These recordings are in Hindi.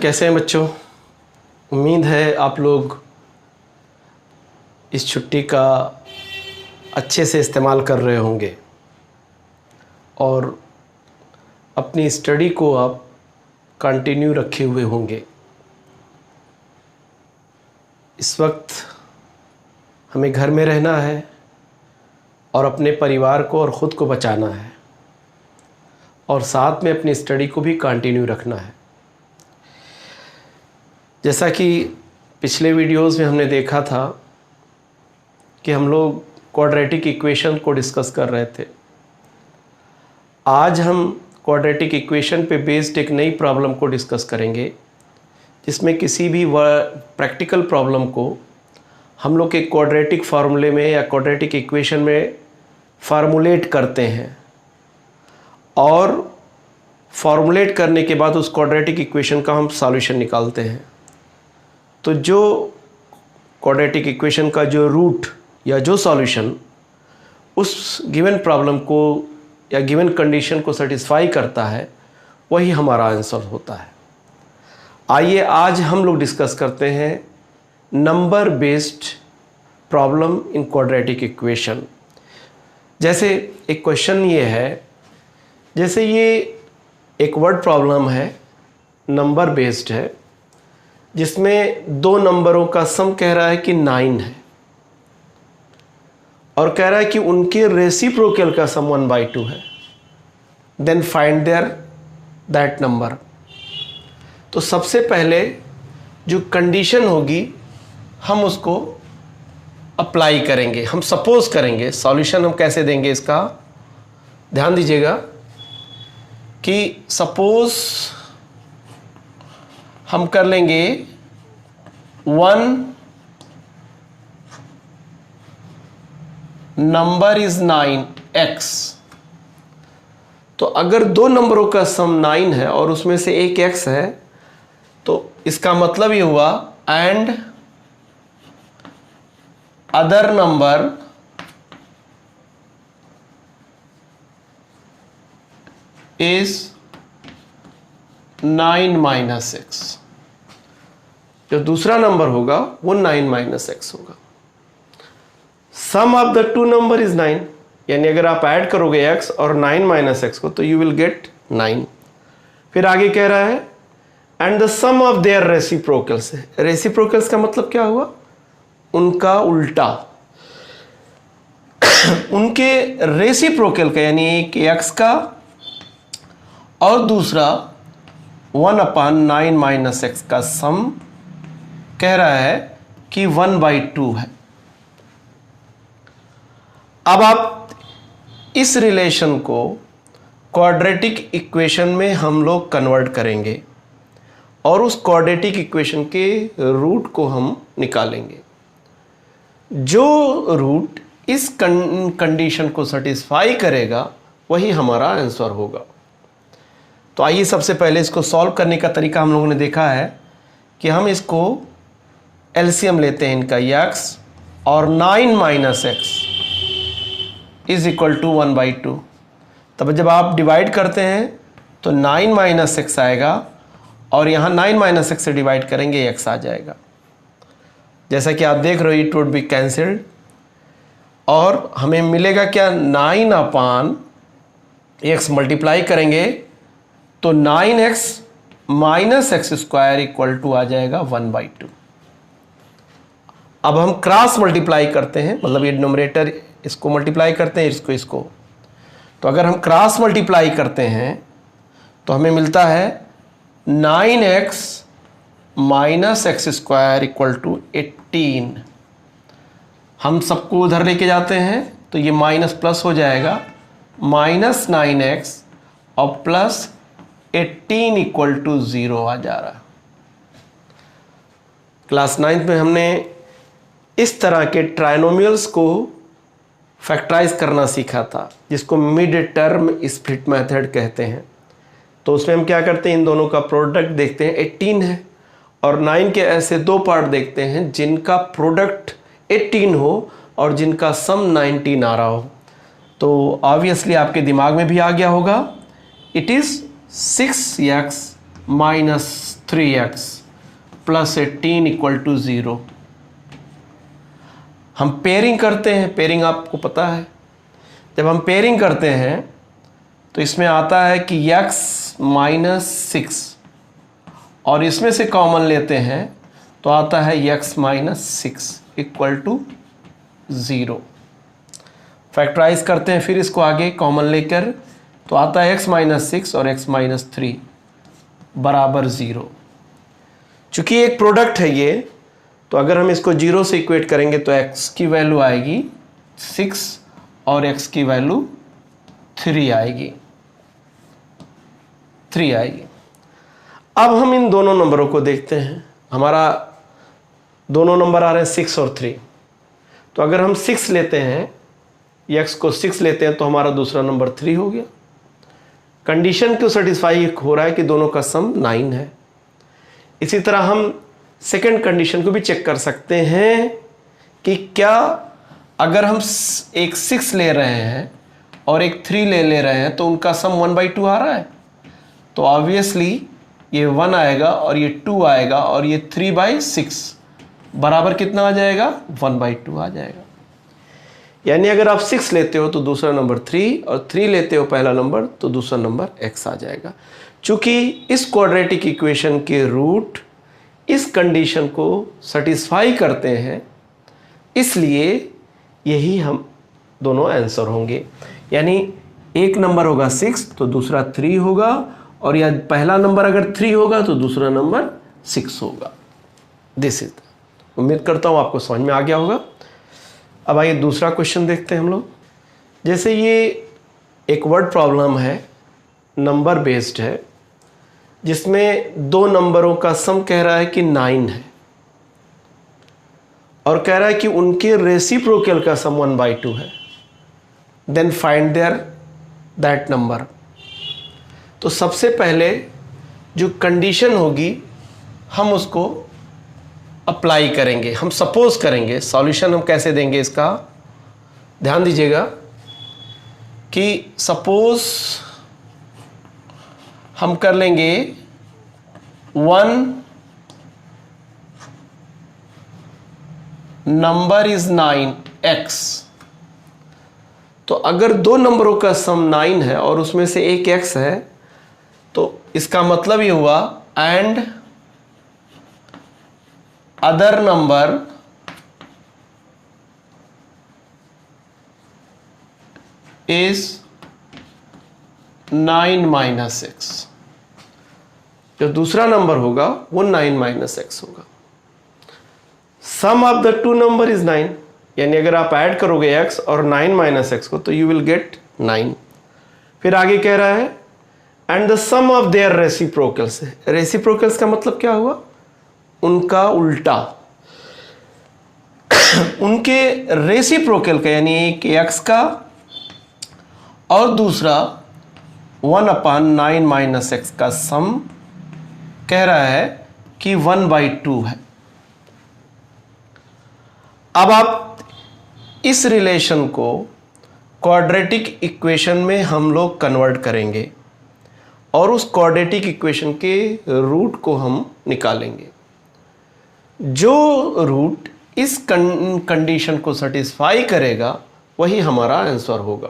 कैसे हैं बच्चों? उम्मीद है आप लोग इस छुट्टी का अच्छे से इस्तेमाल कर रहे होंगे और अपनी स्टडी को आप कंटिन्यू रखे हुए होंगे। इस वक्त हमें घर में रहना है और अपने परिवार को और ख़ुद को बचाना है और साथ में अपनी स्टडी को भी कंटिन्यू रखना है। जैसा कि पिछले वीडियोस में हमने देखा था कि हम लोग क्वाड्रेटिक इक्वेशन को डिस्कस कर रहे थे। आज हम क्वाड्रेटिक इक्वेशन पे बेस्ड एक नई प्रॉब्लम को डिस्कस करेंगे, जिसमें किसी भी प्रैक्टिकल प्रॉब्लम को हम लोग एक क्वाड्रेटिक फार्मूले में या क्वाड्रेटिक इक्वेशन में फार्मूलेट करते हैं और फार्मूलेट करने के बाद उस क्वाड्रेटिक इक्वेशन का हम सॉल्यूशन निकालते हैं। तो जो क्वाड्रेटिक इक्वेशन का जो रूट या जो सॉल्यूशन उस गिवन प्रॉब्लम को या गिवन कंडीशन को सेटिस्फाई करता है, वही हमारा आंसर होता है। आइए आज हम लोग डिस्कस करते हैं number based problem in quadratic equation. जैसे एक क्वेश्चन ये है, जैसे ये एक वर्ड प्रॉब्लम है, नंबर बेस्ड है, जिसमें दो नंबरों का सम कह रहा है कि 9 है और कह रहा है कि उनके रेसिप्रोकल का सम 1/2 है। Then find their that number. तो सबसे पहले जो कंडीशन होगी हम उसको अप्लाई करेंगे, हम सपोज करेंगे। सॉल्यूशन हम कैसे देंगे इसका ध्यान दीजिएगा कि सपोज हम कर लेंगे 1 नंबर इज 9x। तो अगर दो नंबरों का सम 9 है और उसमें से एक x है, तो इसका मतलब ये हुआ and other number is 9 - x। जो दूसरा नंबर होगा वो 9 - x होगा। Sum of the two number is 9, यानी अगर आप ऐड करोगे x और 9 - x को तो यू विल गेट 9। फिर आगे कह रहा है and the sum of their reciprocals. Reciprocals का मतलब क्या हुआ? उनका उल्टा। उनके रेसिप्रोकल का यानी एक x का और दूसरा 1/9 - x का सम कह रहा है कि 1/2 है। अब आप इस रिलेशन को क्वाड्रेटिक इक्वेशन में हम लोग कन्वर्ट करेंगे और उस क्वाड्रेटिक इक्वेशन के रूट को हम निकालेंगे। जो रूट इस कंडीशन को सेटिस्फाई करेगा वही हमारा आंसर होगा। तो आइए सबसे पहले इसको सॉल्व करने का तरीका हम लोगों ने देखा है कि हम इसको एलसीएम लेते हैं इनका x और 9 - x इज इक्वल टू 1/2। तब जब आप डिवाइड करते हैं तो 9 - x आएगा और यहाँ 9 - x से डिवाइड करेंगे x आ जाएगा। जैसा कि आप देख रहे हो इट वुड बी कैंसिल्ड और हमें मिलेगा क्या? 9/x मल्टीप्लाई करेंगे तो 9x - x² इक्वल टू आ जाएगा 1/2। अब हम क्रॉस मल्टीप्लाई करते हैं, मतलब ये डिनोमिनेटर इसको मल्टीप्लाई करते हैं, इसको। तो अगर हम क्रॉस मल्टीप्लाई करते हैं तो हमें मिलता है 9x - x² इक्वल टू 18। हम सबको उधर लेके जाते हैं तो ये माइनस प्लस हो जाएगा, -9x और प्लस 18 इक्वल टू 0 आ जा रहा। क्लास 9th में हमने इस तरह के ट्राइनोमियल्स को फैक्टराइज करना सीखा था, जिसको मिड टर्म स्प्लिट मेथड कहते हैं। तो उसमें हम क्या करते हैं, इन दोनों का प्रोडक्ट देखते हैं, 18 है, और 9 के ऐसे दो पार्ट देखते हैं जिनका प्रोडक्ट 18 हो और जिनका सम 19 आ रहा हो। तो ऑब्वियसली आपके दिमाग में भी आ गया होगा, it is 6x - 3x plus 18 equal to 0। हम पेयरिंग करते हैं, पेयरिंग आपको पता है, जब हम पेयरिंग करते हैं तो इसमें आता है कि x माइनस 6 और इसमें से कॉमन लेते हैं तो आता है x minus 6 equal to 0। Factorise करते हैं फिर इसको आगे कॉमन लेकर तो आता है x माइनस 6 और x माइनस 3 बराबर 0। चूँकि एक प्रोडक्ट है ये, तो अगर हम इसको 0 से इक्वेट करेंगे तो x की वैल्यू आएगी 6 और x की वैल्यू 3 आएगी। अब हम इन दोनों नंबरों को देखते हैं। हमारा दोनों नंबर आ रहे हैं 6 और 3। तो अगर हम 6 लेते हैं, x को 6 लेते हैं तो हमारा दूसरा नंबर 3 हो गया। कंडीशन को सेटिस्फाई हो रहा है कि दोनों का सम 9 है। इसी तरह हम सेकंड कंडीशन को भी चेक कर सकते हैं कि क्या अगर हम एक 6 ले रहे हैं और एक 3 ले रहे हैं तो उनका सम 1/2 आ रहा है। तो ऑब्वियसली ये 1 आएगा और ये 2 आएगा और ये 3/6 बराबर कितना आ जाएगा? 1/2 आ जाएगा। यानी अगर आप 6 लेते हो तो दूसरा नंबर 3 और 3 लेते हो पहला नंबर तो दूसरा नंबर x आ जाएगा। चूँकि इस क्वाड्रेटिक इक्वेशन के रूट इस कंडीशन को सेटिस्फाई करते हैं, इसलिए यही हम दोनों आंसर होंगे। यानी एक नंबर होगा 6 तो दूसरा 3 होगा, और या पहला नंबर अगर 3 होगा तो दूसरा नंबर 6 होगा। दिस इज, उम्मीद करता हूँ आपको समझ में आ गया होगा। अब आइए दूसरा क्वेश्चन देखते हैं हम लोग। जैसे ये एक वर्ड प्रॉब्लम है, नंबर बेस्ड है, जिसमें दो नंबरों का सम कह रहा है कि 9 है और कह रहा है कि उनके रेसिप्रोकल का सम 1/2 है। Then find their that number. तो सबसे पहले जो कंडीशन होगी हम उसको अप्लाई करेंगे, हम सपोज करेंगे। सॉल्यूशन हम कैसे देंगे इसका ध्यान दीजिएगा कि सपोज हम कर लेंगे 1 नंबर इज 9x। तो अगर दो नंबरों का सम 9 है और उसमें से एक x है तो इसका मतलब ये हुआ and other number is 9 minus x। जो दूसरा नंबर होगा वो 9 माइनस x होगा। Sum of the two number is 9, यानी अगर आप ऐड करोगे x और 9 माइनस x को तो यू विल गेट 9। फिर आगे कह रहा है and the sum of their reciprocals. Reciprocals का मतलब क्या हुआ? उनका उल्टा। उनके रेसिप्रोकल का, यानी एक x का और दूसरा 1/9 माइनस x का सम कह रहा है कि 1/2 है। अब आप इस रिलेशन को क्वाड्रेटिक इक्वेशन में हम लोग कन्वर्ट करेंगे और उस क्वाड्रेटिक इक्वेशन के रूट को हम निकालेंगे। जो रूट इस कंडीशन को सेटिस्फाई करेगा वही हमारा आंसर होगा।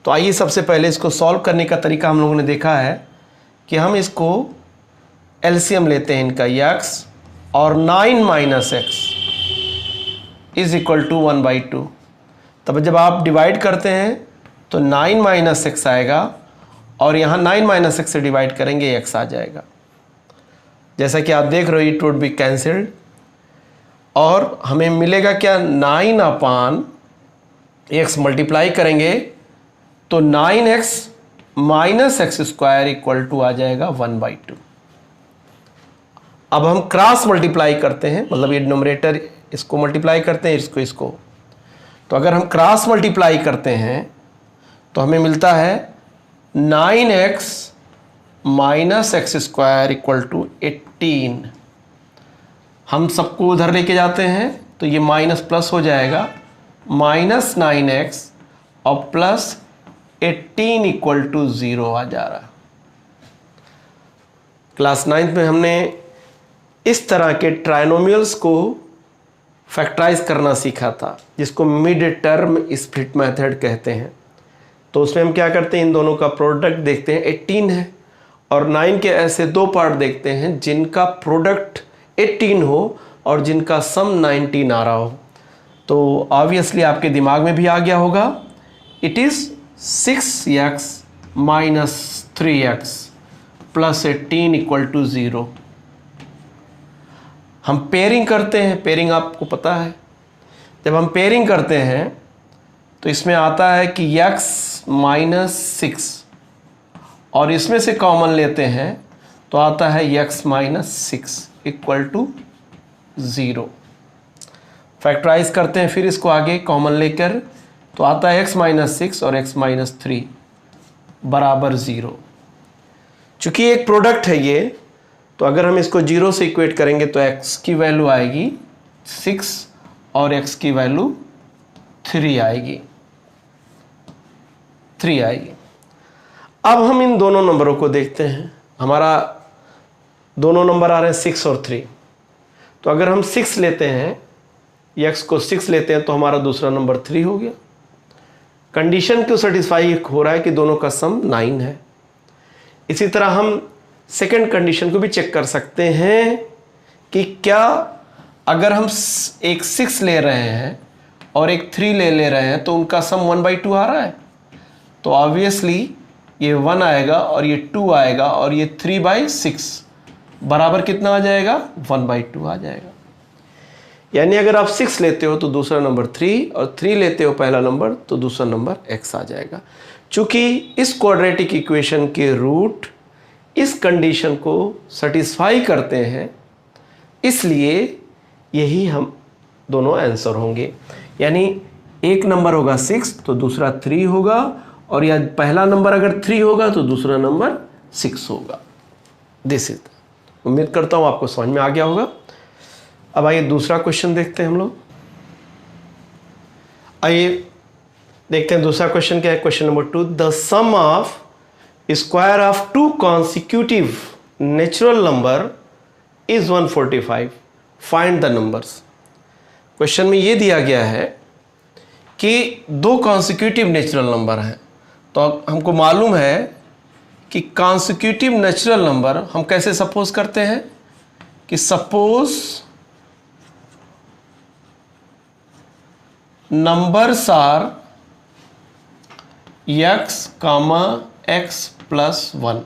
तो आइए सबसे पहले इसको सॉल्व करने का तरीका हम लोगों ने देखा है कि हम इसको एलसीएम लेते हैं इनका x, और 9 minus x is equal to 1/2। तब जब आप डिवाइड करते हैं तो 9 माइनस x आएगा और यहाँ 9 माइनस x से डिवाइड करेंगे x आ जाएगा। जैसा कि आप देख रहे हो इट वुड बी कैंसिल्ड और हमें मिलेगा क्या? 9/x मल्टीप्लाई करेंगे तो 9x minus x square equal to आ जाएगा 1/2। अब हम क्रॉस मल्टीप्लाई करते हैं, मतलब ये डिनोमिनेटर इसको मल्टीप्लाई करते हैं इसको। तो अगर हम क्रॉस मल्टीप्लाई करते हैं तो हमें मिलता है 9x minus x square equal to 18। हम सबको उधर लेके जाते हैं तो ये माइनस प्लस हो जाएगा, माइनस 9x और प्लस 18 इक्वल टू 0 आ जा रहा है। क्लास 9th में हमने इस तरह के ट्राइनोमियल्स को फैक्टराइज करना सीखा था, जिसको मिड टर्म स्प्लिट मेथड कहते हैं। तो उसमें हम क्या करते हैं, इन दोनों का प्रोडक्ट देखते हैं, 18 है, और 9 के ऐसे दो पार्ट देखते हैं जिनका प्रोडक्ट 18 हो और जिनका सम 19 आ रहा हो। तो ऑब्वियसली आपके दिमाग में भी आ गया होगा, it is 6x minus 3x plus 18 equal to 0। हम पेयरिंग करते हैं, पेयरिंग आपको पता है। जब हम पेयरिंग करते हैं तो इसमें आता है कि x माइनस 6, और इसमें से कॉमन लेते हैं तो आता है x minus 6 equal to 0। Factorise करते हैं फिर इसको आगे कॉमन लेकर, तो आता है x माइनस 6 और x माइनस 3 बराबर 0। चूँकि एक प्रोडक्ट है ये, तो अगर हम इसको 0 से इक्वेट करेंगे तो x की वैल्यू आएगी 6 और x की वैल्यू 3 आएगी। अब हम इन दोनों नंबरों को देखते हैं। हमारा दोनों नंबर आ रहे हैं 6 और 3। तो अगर हम 6 लेते हैं, x को 6 लेते हैं, तो हमारा दूसरा नंबर 3 हो गया। कंडीशन क्यों सेटिस्फाई हो रहा है कि दोनों का सम 9 है। इसी तरह हम सेकंड कंडीशन को भी चेक कर सकते हैं कि क्या अगर हम एक 6 ले रहे हैं और एक 3 ले रहे हैं तो उनका सम 1/2 आ रहा है। तो ऑब्वियसली ये 1 आएगा और ये 2 आएगा और ये 3/6 बराबर कितना आ जाएगा, 1/2 आ जाएगा। यानी अगर आप 6 लेते हो तो दूसरा नंबर 3, और 3 लेते हो पहला नंबर तो दूसरा नंबर x आ जाएगा। चूँकि इस क्वाड्रेटिक इक्वेशन के रूट इस कंडीशन को सेटिस्फाई करते हैं, इसलिए यही हम दोनों आंसर होंगे। यानी एक नंबर होगा 6 तो दूसरा 3 होगा, और या पहला नंबर अगर 3 होगा तो दूसरा नंबर 6 होगा। दिस इज, उम्मीद करता हूँ आपको समझ में आ गया होगा। अब आइए दूसरा क्वेश्चन देखते हैं हम लोग। आइए देखते हैं दूसरा क्वेश्चन क्या है। Question number 2, the sum of square of 2 consecutive natural number is 145, find the numbers. Question में ये दिया गया है कि 2 consecutive नेचुरल नंबर हैं। तो हमको मालूम है कि consecutive नेचुरल नंबर हम कैसे सपोज करते हैं कि suppose numbers are x, x plus 1।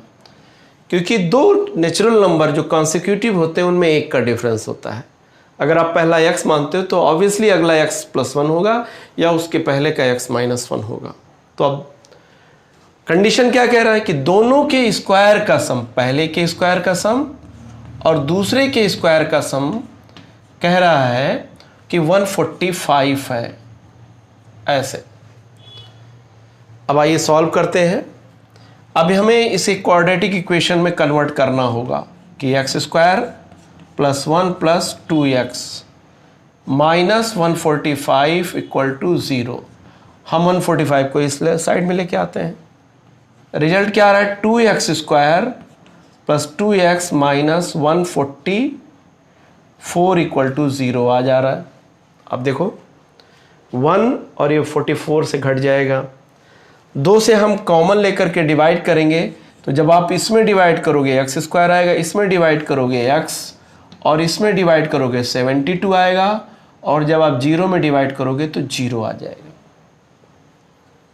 क्योंकि 2 नेचुरल नंबर जो कॉन्सिक्यूटिव होते हैं उनमें 1 का डिफरेंस होता है। अगर आप पहला x मानते हो तो ऑब्वियसली अगला x प्लस 1 होगा या उसके पहले का x माइनस 1 होगा। तो अब कंडीशन क्या कह रहा है कि दोनों के स्क्वायर का सम, पहले के स्क्वायर का सम और दूसरे के स्क्वायर का सम कह रहा है कि 145 है। ऐसे अब आइए सॉल्व करते हैं। अब हमें इसे क्वाड्रेटिक इक्वेशन में कन्वर्ट करना होगा कि x square plus 1 plus 2x minus 145 equal to 0। हम 145 को इस साइड में लेके आते हैं। रिजल्ट क्या आ रहा है, 2x square plus 2x minus 144 equal to 0 आ जा रहा है। अब देखो 1 और ये 44 से घट जाएगा। 2 से हम कॉमन लेकर के डिवाइड करेंगे, तो जब आप इसमें डिवाइड करोगे x स्क्वायर आएगा, इसमें डिवाइड करोगे x और इसमें डिवाइड करोगे 72 आएगा, और जब आप 0 में डिवाइड करोगे तो 0 आ जाएगा।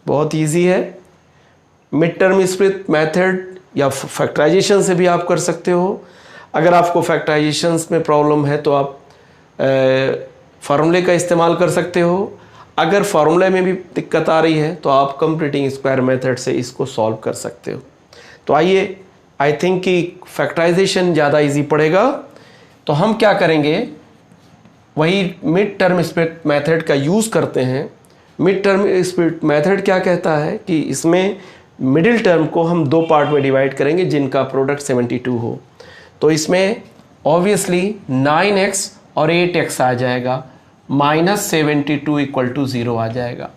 बहुत इजी है। मिड टर्म स्प्लिट मेथड या फैक्टराइजेशन से भी आप कर सकते हो। अगर आपको फैक्टराइजेशंस में प्रॉब्लम है तो आप फार्मूले का इस्तेमाल कर सकते हो। अगर फार्मूले में भी दिक्कत आ रही है तो आप कंप्लीटिंग स्क्वायर मेथड से इसको सॉल्व कर सकते हो। तो आइए, आई थिंक कि फैक्टराइजेशन ज़्यादा इजी पड़ेगा। तो हम क्या करेंगे, वही मिड टर्म स्प्लिट मेथड का यूज़ करते हैं। मिड टर्म स्प्लिट मेथड क्या कहता है कि इसमें मिडिल टर्म को हम 2 पार्ट में डिवाइड करेंगे जिनका प्रोडक्ट 72 हो। तो इसमें ऑब्वियसली 9x और 8x आ जाएगा, माइनस 72 इक्वल टू 0 आ जाएगा।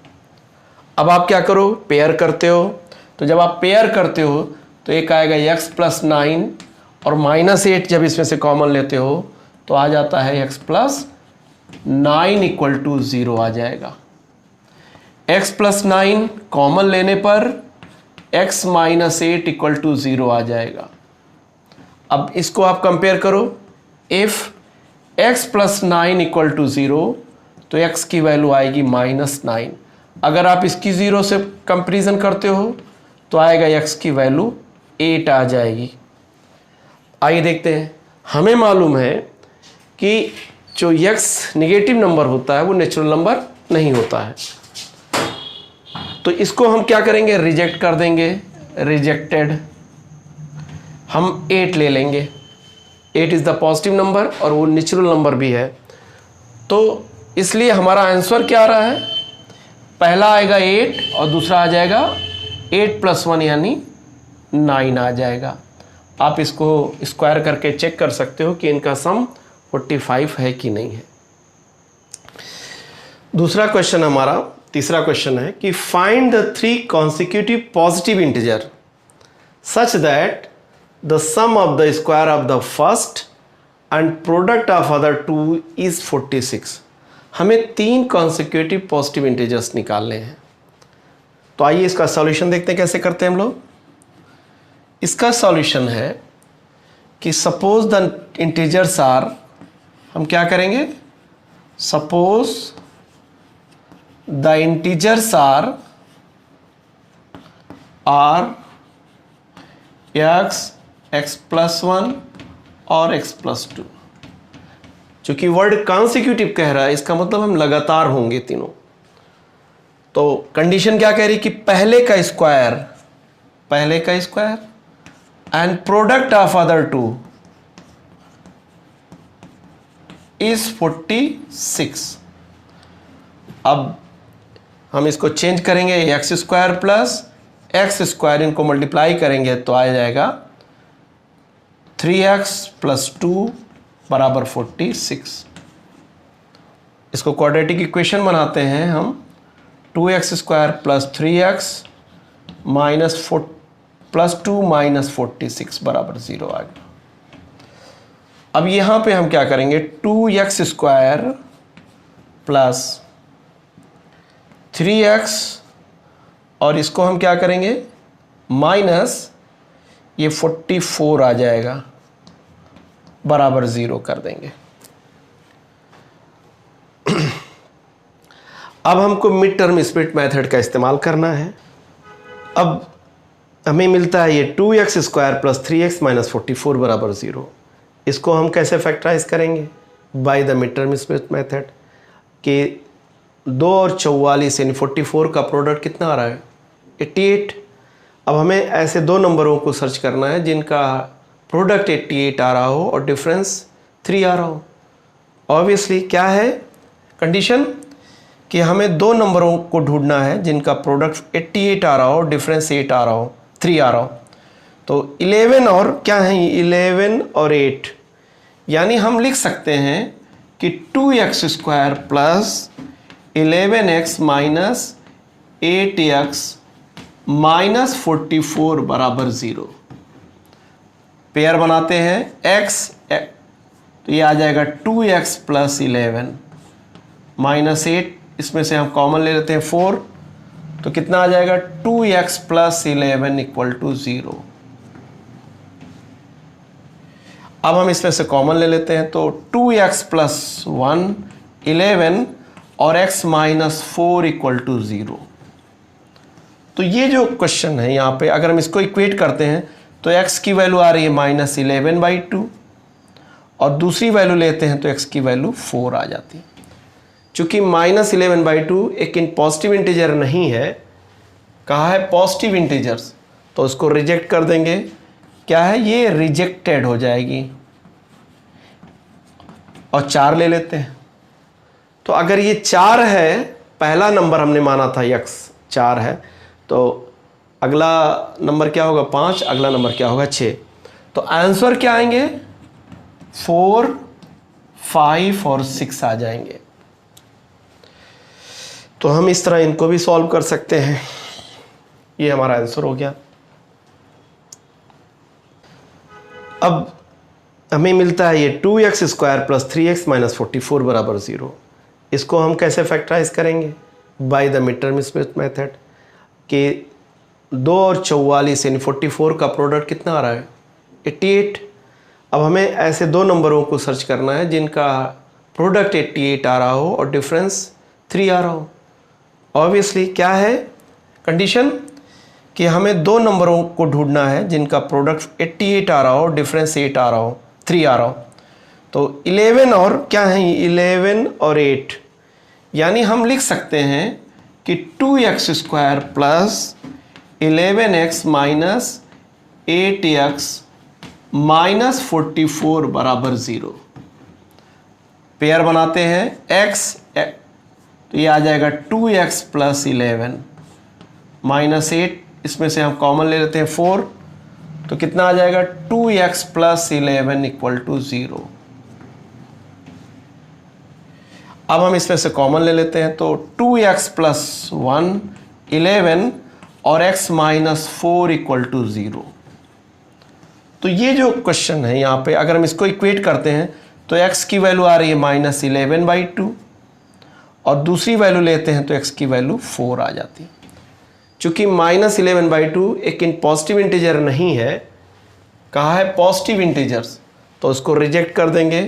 अब आप क्या करो, पेयर करते हो। तो जब आप पेयर करते हो तो एक आएगा x प्लस 9 और -8 जब इसमें से कॉमन लेते हो तो आ जाता है x + 9 = 0 आ जाएगा। x + 9 कॉमन लेने पर x - 8 = 0 आ जाएगा। अब इसको आप कंपेयर करो, इफ x + 9 = 0 तो x की वैल्यू आएगी -9। अगर आप इसकी 0 से कंपेरिजन करते हो तो आएगा x की वैल्यू 8 आ जाएगी। आइए देखते हैं। हमें मालूम है कि जो x नेगेटिव नंबर होता है वो नेचुरल नंबर नहीं होता है, तो इसको हम क्या करेंगे, रिजेक्ट कर देंगे, रिजेक्टेड। हम 8 ले लेंगे, 8 इज़ द पॉजिटिव नंबर और वो नेचुरल नंबर भी है, तो इसलिए हमारा आंसर क्या आ रहा है, पहला आएगा 8 और दूसरा आ जाएगा 8 + 1 यानी 9 आ जाएगा। आप इसको स्क्वायर करके चेक कर सकते हो कि इनका सम 45 है कि नहीं है। दूसरा क्वेश्चन हमारा, तीसरा क्वेश्चन है कि find the 3 consecutive positive integer such that the sum of the square of the first and product of other 2 is 46। हमें 3 कॉन्सिक्यूटिव पॉजिटिव इंटीजर्स निकालने हैं। तो आइए इसका सॉल्यूशन देखते हैं कैसे करते हैं हम लोग। इसका सॉल्यूशन है कि सपोज द इंटीजर्स आर, हम क्या करेंगे, suppose the integers are x + 1 और x + 2। चूंकि वर्ड कॉन्सिक्यूटिव कह रहा है, इसका मतलब हम लगातार होंगे तीनों। तो कंडीशन क्या कह रही कि पहले का square and product of other 2 is 46। अब हम इसको चेंज करेंगे, x² + x², इनको मल्टीप्लाई करेंगे तो आ जाएगा 3x + 2 = 46। इसको क्वाड्रेटिक इक्वेशन बनाते हैं हम, 2x² + 3x + 2 - 46 = 0 आ गया। अब यहाँ पे हम क्या करेंगे, 2x² + 3x और इसको हम क्या करेंगे, माइनस ये 44 आ जाएगा, बराबर 0 कर देंगे। अब हमको मिड टर्म स्प्लिट मेथड का इस्तेमाल करना है। अब हमें मिलता है ये 2x² + 3x - 44 = 0। इसको हम कैसे फैक्टराइज करेंगे, by the mid term split method, कि 2 और 44 यानी 44 का प्रोडक्ट कितना आ रहा है, 88। अब हमें ऐसे दो नंबरों को सर्च करना है जिनका प्रोडक्ट 88 आ रहा हो और डिफरेंस 3 आ रहा हो। ऑब्वियसली क्या है कंडीशन, कि हमें दो नंबरों को ढूंढना है जिनका प्रोडक्ट 88 आ रहा हो, डिफरेंस 8 आ रहा हो, 3 आ रहा हो। तो 11 और क्या है, 11 और 8, यानी हम लिख सकते हैं कि 2x² + 11x - 8x - 44 = 0। पेयर बनाते हैं x, तो ये आ जाएगा 2x + 11 - 8, इसमें से हम कॉमन ले लेते हैं 4, तो कितना आ जाएगा, 2x + 11 = 0। अब हम इसमें से कॉमन ले लेते हैं, तो 2x + 1 11 और x - 4 = 0। तो ये जो क्वेश्चन है यहाँ पे, अगर हम इसको इक्वेट करते हैं तो x की वैल्यू आ रही है -11/2 और दूसरी वैल्यू लेते हैं तो x की वैल्यू 4 आ जाती है। चूंकि -11/2 एक पॉजिटिव इंटीजर नहीं है, कहा है पॉजिटिव इंटीजर्स, तो उसको रिजेक्ट कर देंगे। क्या है, ये रिजेक्टेड हो जाएगी। और 4 ले लेते हैं, तो अगर ये 4 है, पहला नंबर हमने माना था x 4 है, तो अगला नंबर क्या होगा 5, अगला नंबर क्या होगा 6। तो आंसर क्या आएंगे, 4, 5 और 6 आ जाएंगे। तो हम इस तरह इनको भी सॉल्व कर सकते हैं। ये हमारा आंसर हो गया। अब हमें मिलता है ये 2x² प्लस 3x माइनस 44 बराबर 0। इसको हम कैसे फैक्टराइज करेंगे? By the mid term smooth method कि 2 और 44 यानी 44 का प्रोडक्ट कितना आ रहा है? 88। अब हमें ऐसे दो नंबरों को सर्च करना है जिनका प्रोडक्ट 88 आ रहा हो और डिफरेंस 3 आ रहा हो। ऑब्वियसली क्या है कंडीशन कि हमें दो नंबरों को ढूंढना है जिनका प्रोडक्ट 88 आ रहा हो, डिफरेंस 8 आ रहा हो, 3 आ रहा हो। तो 11 और क्या है? 11 और 8, यानी हम लिख सकते हैं कि 2x² plus 11x minus 8x minus 44 बराबर 0। पेयर बनाते हैं x, तो ये आ जाएगा 2x प्लस 11 माइनस 8, इसमें से हम कॉमन ले लेते हैं 4, तो कितना आ जाएगा? 2x plus 11 equal to 0। अब हम इसमें से कॉमन ले लेते हैं, तो 2x प्लस 1 11 और x माइनस 4 इक्वल टू 0। तो ये जो क्वेश्चन है यहाँ पे अगर हम इसको इक्वेट करते हैं तो x की वैल्यू आ रही है -11/2 और दूसरी वैल्यू लेते हैं तो x की वैल्यू 4 आ जाती है। चूँकि -11/2 एक पॉजिटिव इंटीजर नहीं है, कहा है पॉजिटिव इंटीजर्स, तो उसको रिजेक्ट कर देंगे।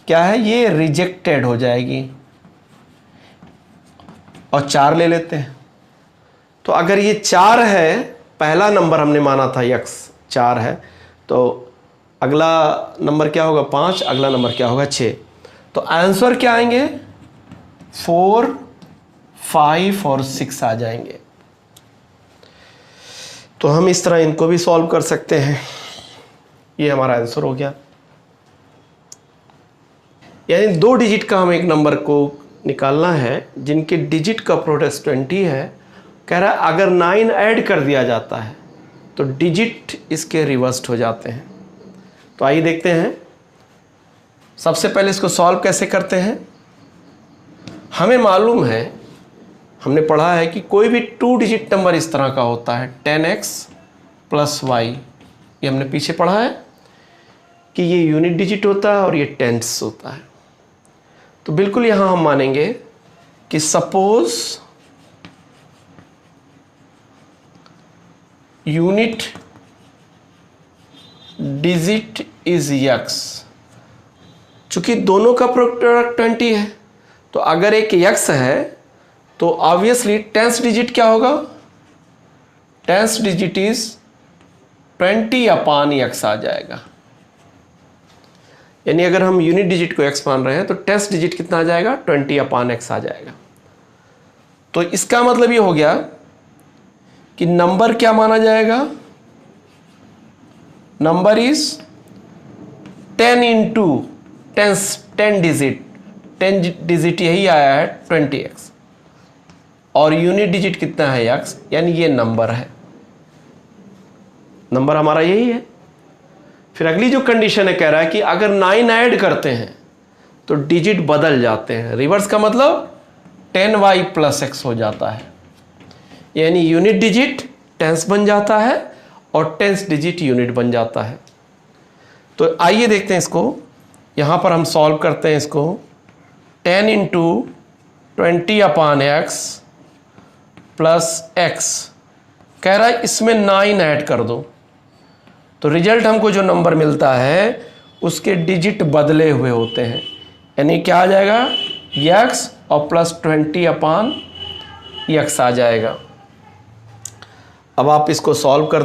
क्या है? ये रिजेक्टेड हो जाएगी। और 4 ले लेते हैं, तो अगर ये 4 है, पहला नंबर हमने माना था x 4 है, तो अगला नंबर क्या होगा? 5, अगला नंबर क्या होगा? 6। तो आंसर क्या आएंगे? 4, 5 और 6 आ जाएंगे। तो हम इस तरह इनको भी सॉल्व कर सकते हैं। ये हमारा आंसर हो गया। यानी 2 डिजिट का हम एक नंबर को निकालना है जिनके डिजिट का प्रोडक्ट 20 है। कह रहा है अगर 9 ऐड कर दिया जाता है तो डिजिट इसके रिवर्स्ड हो जाते हैं। तो आइए देखते हैं। सबसे पहले इसको सॉल्व कैसे करते हैं। हमें मालूम है, हमने पढ़ा है कि कोई भी 2 डिजिट नंबर इस तरह का होता है 10x प्लस y। ये हमने पीछे पढ़ा है कि ये यूनिट डिजिट होता है और ये टेंस होता है। तो बिल्कुल यहाँ हम मानेंगे कि suppose unit digit is x। चूंकि दोनों का प्रोडक्ट 20 है, तो अगर एक x है तो ऑब्वियसली टेंस डिजिट क्या होगा? टेंस डिजिट इज 20/x आ जाएगा। यानी अगर हम यूनिट डिजिट को x मान रहे हैं तो टेंस डिजिट कितना आ जाएगा? 20/x आ जाएगा। तो इसका मतलब ये हो गया कि नंबर क्या माना जाएगा? Number is 10 into 10 digit, 10 digit यही आया है 20x, और यूनिट डिजिट कितना है? x, यानी ये नंबर है। नंबर हमारा यही है। फिर अगली जो कंडीशन है, कह रहा है कि अगर 9 ऐड करते हैं तो डिजिट बदल जाते हैं। रिवर्स का मतलब 10y प्लस x हो जाता है, यानी यूनिट डिजिट टेंस बन जाता है और टेंस डिजिट यूनिट बन जाता है। तो आइए देखते हैं इसको। यहाँ पर हम सॉल्व करते हैं इसको। 10 इंटू 20/x प्लस x, कह रहा है इसमें 9 ऐड कर दो, तो रिजल्ट हमको जो नंबर मिलता है उसके डिजिट बदले हुए होते हैं। यानी क्या आ जाएगा? x और प्लस 20/x आ जाएगा। अब आप इसको सॉल्व कर,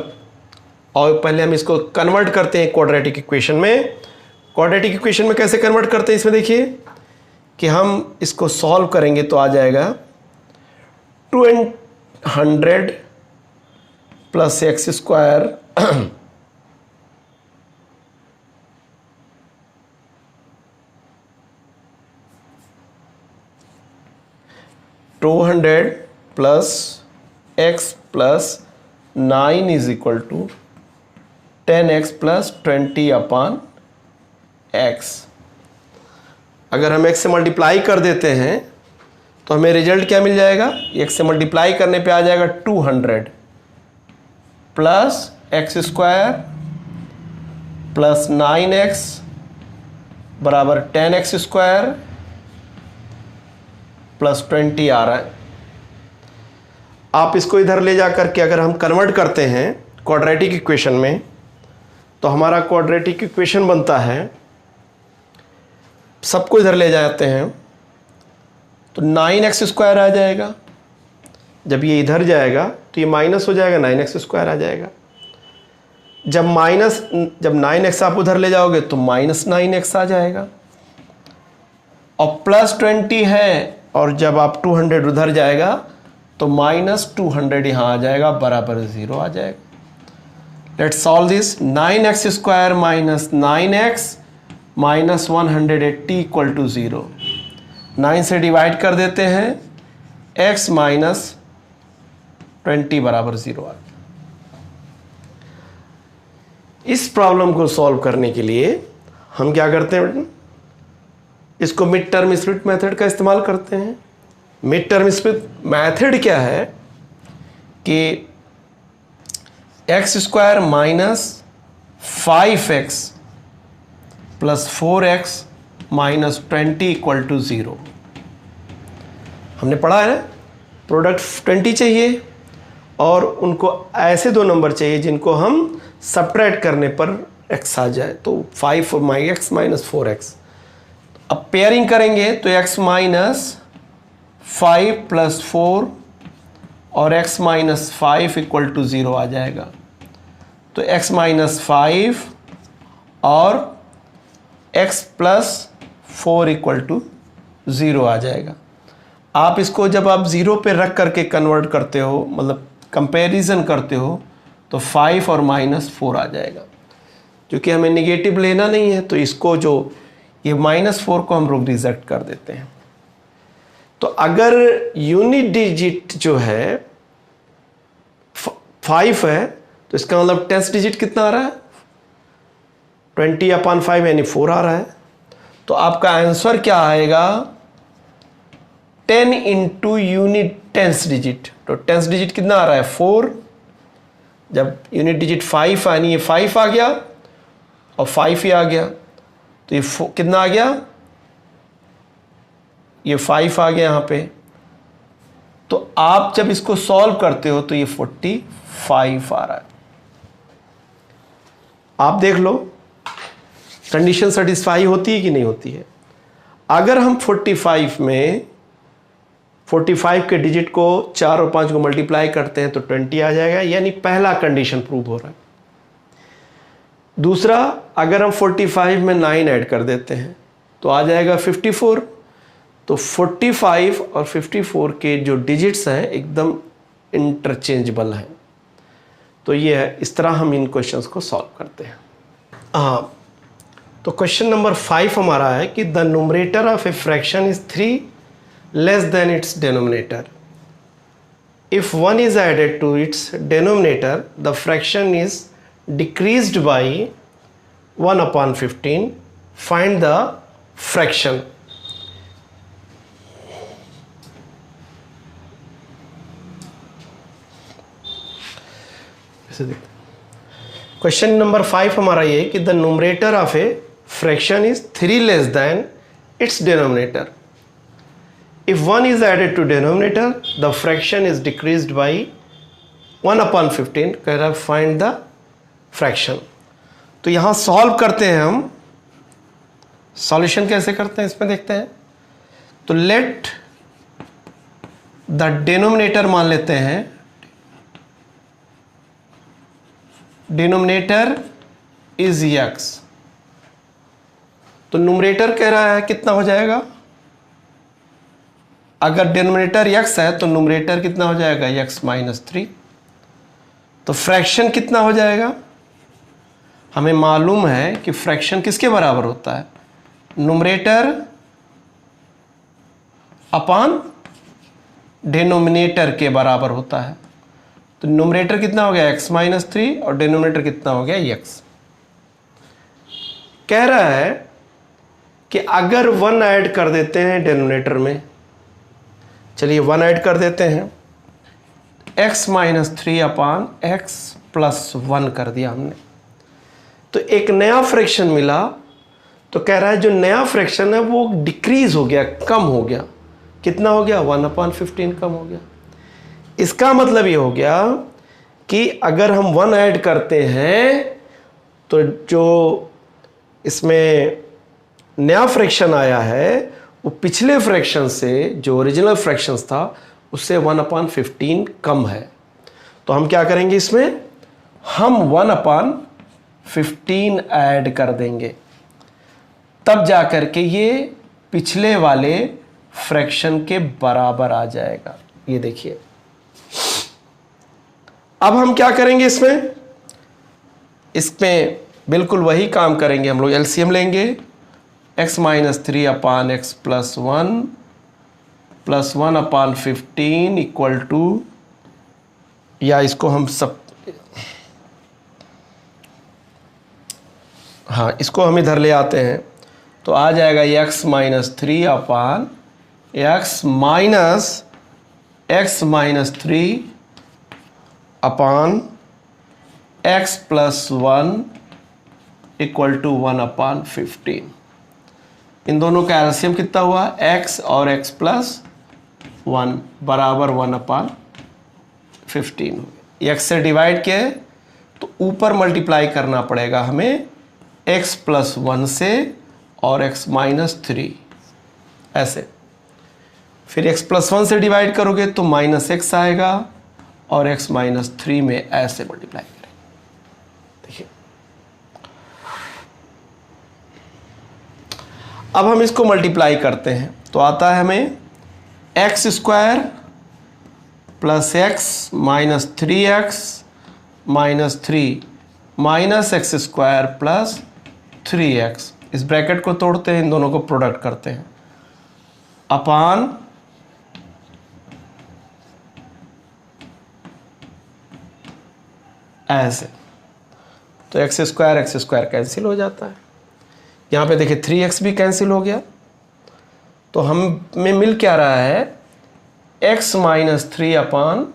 और पहले हम इसको कन्वर्ट करते हैं क्वाड्रेटिक इक्वेशन में। क्वाड्रेटिक इक्वेशन में कैसे कन्वर्ट करते हैं? इसमें देखिए कि हम इसको सॉल्व करेंगे तो आ जाएगा 200 plus x² 200 plus x plus 9 is equal to 10x plus 20/x। अगर हम x से मल्टीप्लाई कर देते हैं तो हमें रिजल्ट क्या मिल जाएगा? x से मल्टीप्लाई करने पे आ जाएगा 200 प्लस x² प्लस 9x बराबर 10x² प्लस 20 आ रहा है। आप इसको इधर ले जा करके अगर हम कन्वर्ट करते हैं क्वाड्रेटिक इक्वेशन में, तो हमारा क्वाड्रेटिक इक्वेशन बनता है, सबको इधर ले जाते हैं तो 9x² आ जाएगा। जब ये इधर जाएगा तो ये माइनस हो जाएगा, 9x² आ जाएगा। जब 9x आप उधर ले जाओगे तो -9x आ जाएगा। और प्लस 20 है, और जब आप 200 उधर जाएगा तो -200 यहाँ आ जाएगा, बराबर 0 आ जाएगा। Let's solve this. 9x² minus 9x minus 180 equal to 0। 9 से डिवाइड कर देते हैं, x माइनस 20 बराबर 0 आ गया। इस प्रॉब्लम को सॉल्व करने के लिए हम क्या करते हैं, इसको मिड टर्म स्प्लिट मेथड का इस्तेमाल करते हैं। मिड टर्म स्प्लिट मेथड क्या है कि x² minus 5x plus 4x minus 20 equal to 0। हमने पढ़ा है ना, प्रोडक्ट 20 चाहिए और उनको ऐसे दो नंबर चाहिए जिनको हम सब्ट्रैक्ट करने पर x आ जाए, तो 5x माइनस 4x। अब पेयरिंग करेंगे तो x माइनस 5 प्लस 4 और x माइनस 5 इक्वल टू 0 आ जाएगा। तो x माइनस 5 और x प्लस 4 इक्वल टू 0 आ जाएगा। आप इसको जब आप 0 पे रख करके कन्वर्ट करते हो, मतलब कंपैरिजन करते हो, तो 5 और -4 आ जाएगा। क्योंकि हमें नेगेटिव लेना नहीं है तो इसको जो ये -4 को हम लोग रिजेक्ट कर देते हैं। तो अगर यूनिट डिजिट जो है 5 है तो इसका मतलब टेंथ डिजिट कितना आ रहा है, 20/5 यानी 4 आ रहा है। तो आपका आंसर क्या आएगा, 10 इंटू यूनिट टेंथ डिजिट। तो टेंथ डिजिट कितना आ रहा है, 4। जब यूनिट डिजिट 5 यानी ये 5 आ गया और 5 ही आ गया, तो ये कितना आ गया, ये 5 आ गया यहाँ पे। तो आप जब इसको सॉल्व करते हो तो ये 45 आ रहा है। आप देख लो कंडीशन सेटिस्फाई होती है कि नहीं होती है। अगर हम 45 में 45 के डिजिट को 4 और 5 को मल्टीप्लाई करते हैं तो 20 आ जाएगा, यानी पहला कंडीशन प्रूव हो रहा है। दूसरा, अगर हम 45 में 9 ऐड कर देते हैं तो आ जाएगा 54। तो 45 और 54 के जो डिजिट्स हैं एकदम इंटरचेंजेबल हैं। तो ये है, इस तरह हम इन क्वेश्चंस को सॉल्व करते हैं। हाँ, तो क्वेश्चन नंबर 5 हमारा है कि the numerator of a fraction is 3 less than its denominator. If 1 is added to its denominator, the fraction is decreased by 1/15. Find the fraction. Question number 5 हमारा ये कि the numerator of a fraction is 3 less than its denominator. If 1 is added to denominator, the fraction is decreased by 1/15. कह रहा है find the fraction. तो यहाँ सॉल्व करते हैं हम। सॉल्यूशन कैसे करते हैं इसमें देखते हैं। तो लेट द डिनोमिनेटर मान लेते हैं, डिनोमिनेटर इज x। तो न्यूमरेटर कह रहा है कितना हो जाएगा, अगर डिनोमिनेटर x है तो न्यूमरेटर कितना हो जाएगा, x माइनस 3। तो फ्रैक्शन कितना हो जाएगा, हमें मालूम है कि फ्रैक्शन किसके बराबर होता है, न्यूमरेटर अपॉन डिनोमिनेटर के बराबर होता है। तो न्यूमरेटर कितना हो गया, x माइनस 3 और डिनोमिनेटर कितना हो गया, x। कह रहा है कि अगर 1 ऐड कर देते हैं डिनोमिनेटर में, चलिए 1 ऐड कर देते हैं, x माइनस 3/x प्लस 1 कर दिया हमने, तो एक नया फ्रैक्शन मिला। तो तो कह रहा है जो नया फ्रैक्शन है वो डिक्रीज हो गया, कम हो गया। कितना हो गया? 1/15 कम हो गया। इसका मतलब ये हो गया कि अगर हम 1 ऐड करते हैं तो जो इसमें नया फ्रैक्शन आया है वो पिछले फ्रैक्शन से, जो ओरिजिनल फ्रैक्शंस था, उससे 1/15 कम है। तो हम क्या करेंगे इसमें? हम 1/15 ऐड कर देंगे, तब जाकर के ये पिछले वाले फ्रैक्शन के बराबर आ जाएगा। ये देखिए, अब हम क्या करेंगे इसमें बिल्कुल वही काम करेंगे। हम लोग एलसीएम लेंगे। x - 3/x + 1 + 1/15 इक्वल टू, या इसको हम सब, हाँ इसको हम इधर ले आते हैं तो आ जाएगा x - 3/x - 3/x + 1 equal to 1/15। इन दोनों का एलसीएम कितना हुआ? x और x + 1 बराबर 1/15 हो गया। x से डिवाइड किया है तो ऊपर मल्टीप्लाई करना पड़ेगा हमें x + 1 से और x - 3 ऐसे। फिर x + 1 से डिवाइड करोगे तो -x आएगा और x - 3 में ऐसे मल्टीप्लाई करेंगे। देखिए, अब हम इसको मल्टीप्लाई करते हैं तो आता है हमें x² + x - 3x - 3 -x² + 3x। इस ब्रैकेट को तोड़ते हैं, इन दोनों को प्रोडक्ट करते हैं, अपान ऐसे। तो x² कैंसिल हो जाता है। यहाँ पे देखिए 3x भी कैंसिल हो गया। तो हमें मिल क्या रहा है? x - 3/x²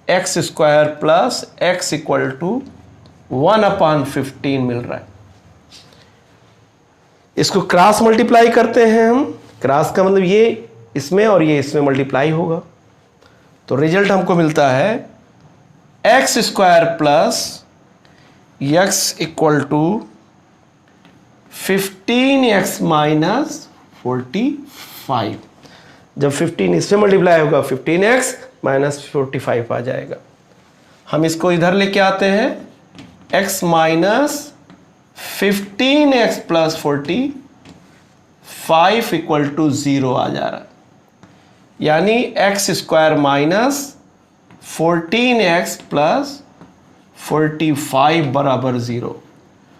+ x equal to 1/15 मिल रहा है। इसको क्रॉस मल्टीप्लाई करते हैं हम। क्रॉस का मतलब ये इसमें और ये इसमें मल्टीप्लाई होगा, तो रिजल्ट हमको मिलता है x² + x equal to 15x - 45। जब 15 इससे मल्टीप्लाई होगा 15x - 45 आ जाएगा। हम इसको इधर लेके आते हैं, x - 15x + 45 इक्वल टू 0 आ जा रहा है। यानी x² - 14x + 45 बराबर 0।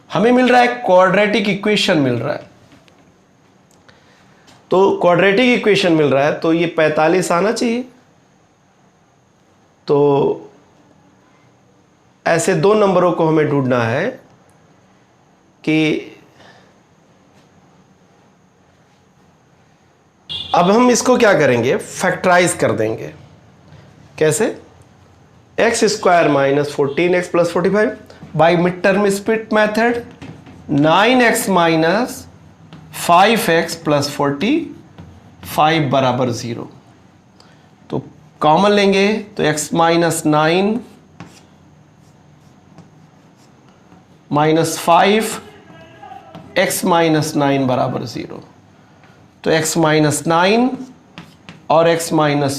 हमें मिल रहा है क्वाड्रेटिक इक्वेशन मिल रहा है। तो क्वाड्रेटिक इक्वेशन मिल रहा है तो ये 45 आना चाहिए। तो ऐसे दो नंबरों को हमें ढूंढना है कि अब हम इसको क्या करेंगे? फैक्टराइज कर देंगे। कैसे? x² - 14x + 45 by mid term split method 9x - 5x + 45 बराबर 0। तो कॉमन लेंगे तो x - 9 - 5 x - 9 बराबर 0। तो x - 9 और x -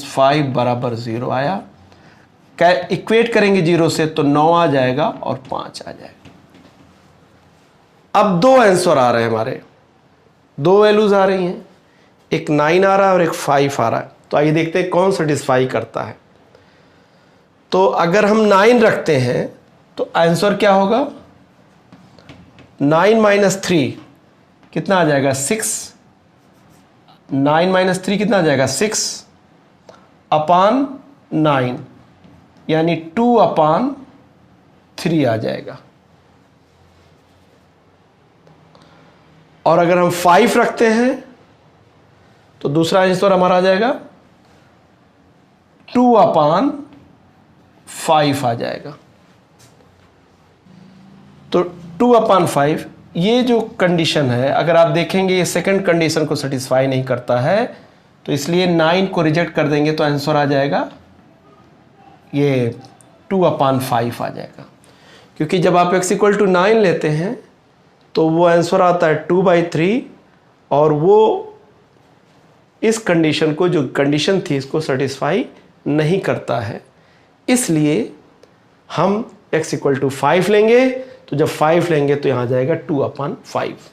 5 बराबर 0 आया। इक्वेट करेंगे 0 से तो 9 आ जाएगा और 5 आ जाएगा। अब दो आंसर आ रहे हैं हमारे, दो वैल्यूज आ रही हैं, एक 9 आ रहा है और एक 5 आ रहा है। तो आइए देखते हैं कौन सेटिस्फाई करता है। तो अगर हम 9 रखते हैं तो आंसर क्या होगा? 9 - 3 कितना आ जाएगा? 6। 9 - 3 कितना आ जाएगा? 6 अपान 9 यानी 2/3 आ जाएगा। और अगर हम 5 रखते हैं तो दूसरा आंसर हमारा आ जाएगा 2/5 आ जाएगा। तो 2/5 ये जो कंडीशन है, अगर आप देखेंगे ये सेकंड कंडीशन को सेटिस्फाई नहीं करता है, तो इसलिए 9 को रिजेक्ट कर देंगे तो आंसर आ जाएगा ये 2/5 आ जाएगा। क्योंकि जब आप x = 9 लेते हैं तो वो आंसर आता है 2/3, और वो इस कंडीशन को, जो कंडीशन थी, इसको सेटिस्फाई नहीं करता है। इसलिए हम x = 5 लेंगे, तो जब 5 लेंगे तो यहाँ जाएगा 2/5।